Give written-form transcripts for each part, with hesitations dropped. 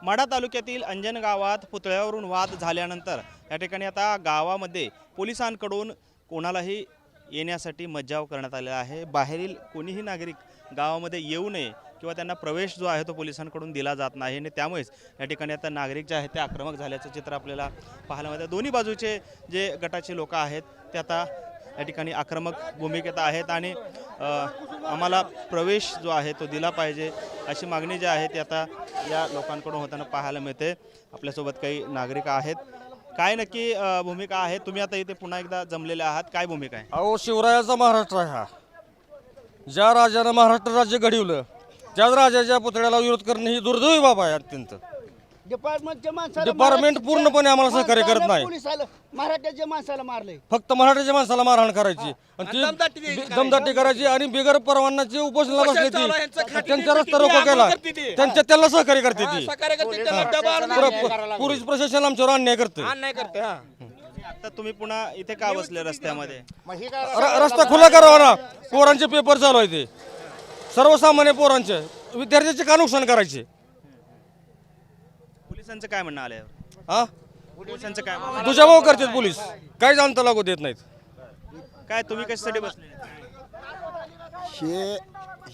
माढा तालुक्यातील अंजन गावात पुतळ्यावरून वाद झाल्यानंतर या ठिकाणी आता गावामध्ये पोलिसांकडून कोणालाही येण्यासाठी मज्जाव करण्यात आलेला आहे। बाहेरील कोणीही नागरिक गावामध्ये येऊ नये किंवा त्यांना प्रवेश जो आहे तो पोलिसांकडून दिला जात नाही आणि त्यामुळेच या ठिकाणी आता नागरिक जे आहेत ते आक्रमक झाल्याचं चित्र आपल्याला पाहायला मिळतं। दोन्ही बाजूचे जे गटाचे लोक आहेत ते आता या ठिकाणी आक्रमक भूमिकेत आहेत आणि आम्हाला प्रवेश जो आहे तो दिला पाहिजे अशी मागणी जी आहे ती आता या लोकांकडून होताना पाहायला मिळते। आपल्यासोबत काही नागरिक आहेत, काय नक्की भूमिका आहे? तुम्ही आता इथे पुन्हा एकदा जमलेले आहात, काय भूमिका आहे? अहो, शिवरायाचा महाराष्ट्र आहे हा। ज्या राजानं महाराष्ट्र राज्य घडवलं त्याच राजाच्या पुतळ्याला विरोध करणे ही दुर्दैवी बाब आहे। अत्यंत डिपार्टमेंट पूर्णपणे आम्हाला सहकार्य करत नाही। मराठ्याच्या माणसाला मारले, फक्त मराठ्याच्या माणसाला मारहाण करायची आणि ती दमदाटी करायची आणि बिगर परवानाची उपोषणाला बसली ती त्यांचा रस्ता रोको केला, त्यांना सहकार्य करते ती पोलीस प्रशासन आमच्यावर अन्याय करते। आता तुम्ही पुन्हा इथे का बसले रस्त्यामध्ये? रस्ता खुला करावा ना, पोरांचे पेपर चालू आहे, ते सर्वसामान्य पोरांचे विद्यार्थ्यांचे का नुकसान करायचे? पोलिसांचं काय म्हणणं आलं? हा, पोलिसांचं काय म्हणणं? दुजाभाव करतात पोलीस, काही जाणता लागू देत नाहीत। काय तुम्ही कशासाठी बसले?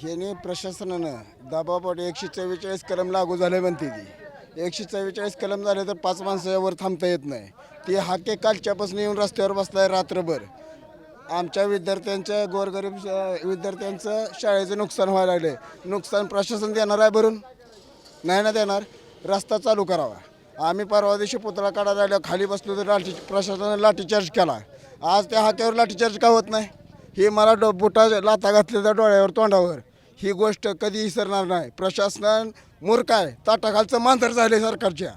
हे प्रशासनानं दबावपोटी 144 कलम लागू झाले म्हणते ती 144 कलम झाले तर 5 माणसावर थांबता येत नाही। ती हाके कालच्यापासून येऊन रस्त्यावर बसलाय रात्रभर। आमच्या विद्यार्थ्यांच्या गोरगरीब विद्यार्थ्यांचं शाळेचं नुकसान व्हायला लागले। नुकसान प्रशासन देणार आहे भरून? नाही ना देणार। रस्ता चालू करावा। आम्ही परवा दिवशी पुतळा काढायला आलो, खाली बसलो तर प्रशासनाने लाठीचार्ज केला। आज त्या हाक्यावर लाठीचार्ज का होत नाही? ही मला बुटा लाथा घातलेल्या डोळ्यावर तोंडावर, ही गोष्ट कधी विसरणार नाही। प्रशासन मूर्ख आहे, ताटाखालचं मांजर झाले सरकारच्या।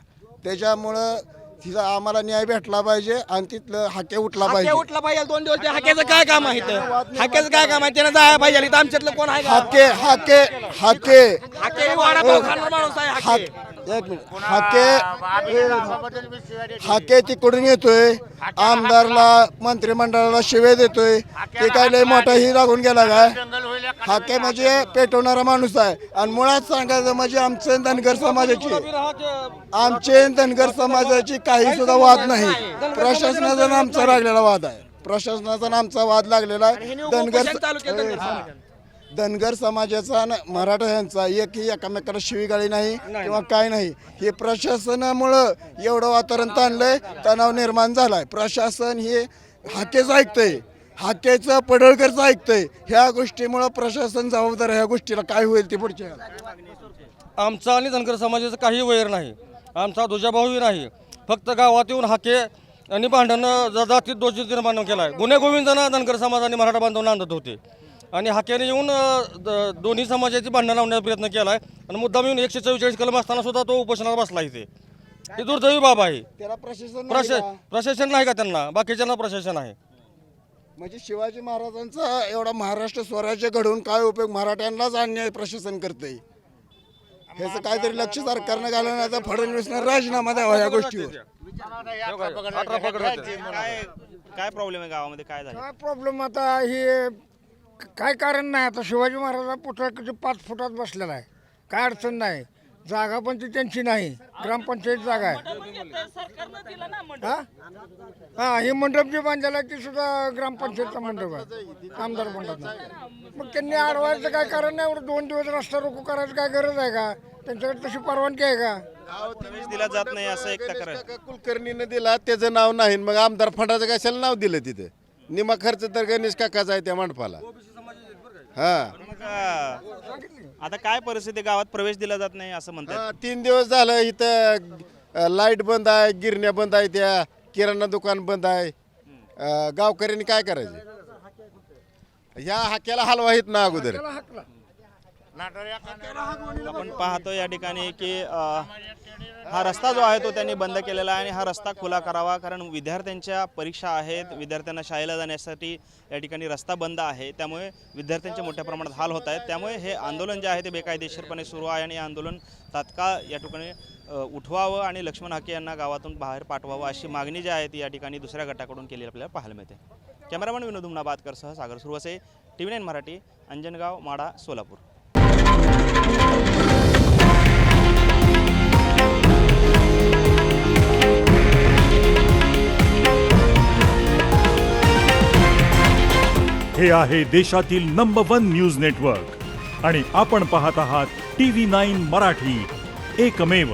त्याच्यामुळं तिथं आम्हाला न्याय भेटला पाहिजे आणि तिथलं हाके उठला पाहिजे। 2 दिवस हाक्याचं काय काम आहे? हाक्याचं काय काम आहे? त्यानं जायला पाहिजे। आमच्यातलं कोण आहे? हाके हाके हाके हाके वडापाव खाणार माणूस आहे। हाके एक मिनिट, हाके तिकडून येतोय, आमदारला मंत्रिमंडळाला शिवे देतोय, ते काय लय मोठा ही लागून गेला काय? हाके म्हणजे पेटवणारा माणूस आहे। आणि मुळात सांगायचं म्हणजे आमचे धनगर समाजाची काही सुद्धा वाद नाही। प्रशासनाचा आणि आमचा लागलेला वाद आहे। प्रशासनाचा आणि आमचा वाद लागलेला आहे। धनगर समाजाचा मराठा यांचा एकही एकामेकाला शिवीगाळी नाही किंवा काय नाही। हे प्रशासनामुळं एवढं वातावरण ताणलंय, तणाव निर्माण झालाय। प्रशासन हे हाकेच ऐकतंय, हाकेचं पडळकरचं ऐकतंय। ह्या गोष्टीमुळं प्रशासन जबाबदार। ह्या गोष्टीला काय होईल ते पुढच्या आमचा आणि धनगर समाजाचं काही वैर नाही, आमचा दुजाभावही नाही। फक्त गावात येऊन हाके आणि भांडणं जातीत दोषी निर्माण केलाय। गुन्हे गोविंदांना धनगर समाज आणि मराठा बांधव नांदत होते आणि हाक्याने येऊन दोन्ही समाजाची भांडणं लावण्याचा प्रयत्न केला आहे आणि मुद्दाम येऊन 144 कलम असताना सुद्धा तो उपोषणाला बसला इथे। ही दुर्दैवी बाब आहे। त्याला प्रशासन नाही का? त्यांना बाकीच्यांना प्रशासन आहे। म्हणजे शिवाजी महाराजांचा एवढा महाराष्ट्र स्वराज्य घडवून काय उपयोग? मराठ्यांनाच अन्याय प्रशासन करते। ह्याचं काहीतरी लक्ष सरकारनं घालवलं नाही तर फडणवीसनं राजीनामा द्यावा या गोष्टीवर। काय प्रॉब्लेम आहे गावामध्ये? काय झालं? काय प्रॉब्लेम आता? हे काय कारण नाही। आता शिवाजी महाराजांचा पुतळा किती 5 फुटात बसलेला आहे, काय अडचण नाही। जागा पण ती त्यांची नाही, ग्रामपंचायत जागा आहे। हा, हे मंडप जे बांधलेलं आहे ते सुद्धा ग्रामपंचायतचा मंडप आहे, आमदार मंडप। मग त्यांनी अडवायचं काय कारण नाही? एवढं 2 दिवस रस्ता रोको करायची काय गरज आहे का? त्यांच्याकडे तशी परवानगी आहे का? प्रवेश दिला जात नाही असं एक तक्रार कुलकर्णीनं दिला, त्याचं नाव नाही, मग आमदार फंडाचं कशाला नाव दिलं? तिथे निमा खर्च तर गणेश काकाचा आहे त्या मंडपाला। हा, आता काय परिस्थिती? गावात प्रवेश दिला जात नाही असं म्हणतात। 3 दिवस झालं इथं लाईट बंद आहे, गिरण्या बंद आहे, त्या किराणा दुकान बंद आहे। गावकऱ्यांनी काय करायचं? ह्या हाक्याला हलवाहीत ना अगोदर। आपण पाहतो या ठिकाणी की हा रस्ता जो आहे तो त्यांनी बंद केलेला आहे आणि हा रस्ता खुला करावा, कारण विद्यार्थ्यांच्या परीक्षा आहेत, विद्यार्थ्यांना शाळेला जाण्यासाठी या ठिकाणी रस्ता बंद आहे। त्यामुळे विद्यार्थ्यांचे मोठ्या प्रमाणात हाल होत आहेत। त्यामुळे हे आंदोलन जे आहे ते बेकायदेशीरपणे सुरू आहे आणि आंदोलन तात्काळ या ठिकाणी उठवावं आणि लक्ष्मण हाके यांना गावातून बाहेर पाठवावं अशी मागणी जी आहे ती या ठिकाणी दुसऱ्या गटाकडून केली आपल्याला पाहायला मिळते। कॅमेरामन विनोद उमनाबादकरसह सागर सुरवसे, TV9 मराठी, अंजनगाव, माढा, सोलापूर। हे आहे देशातील नंबर 1 न्यूज नेटवर्क आणि आपण पाहत आहात TV9 मराठी, एकमेव.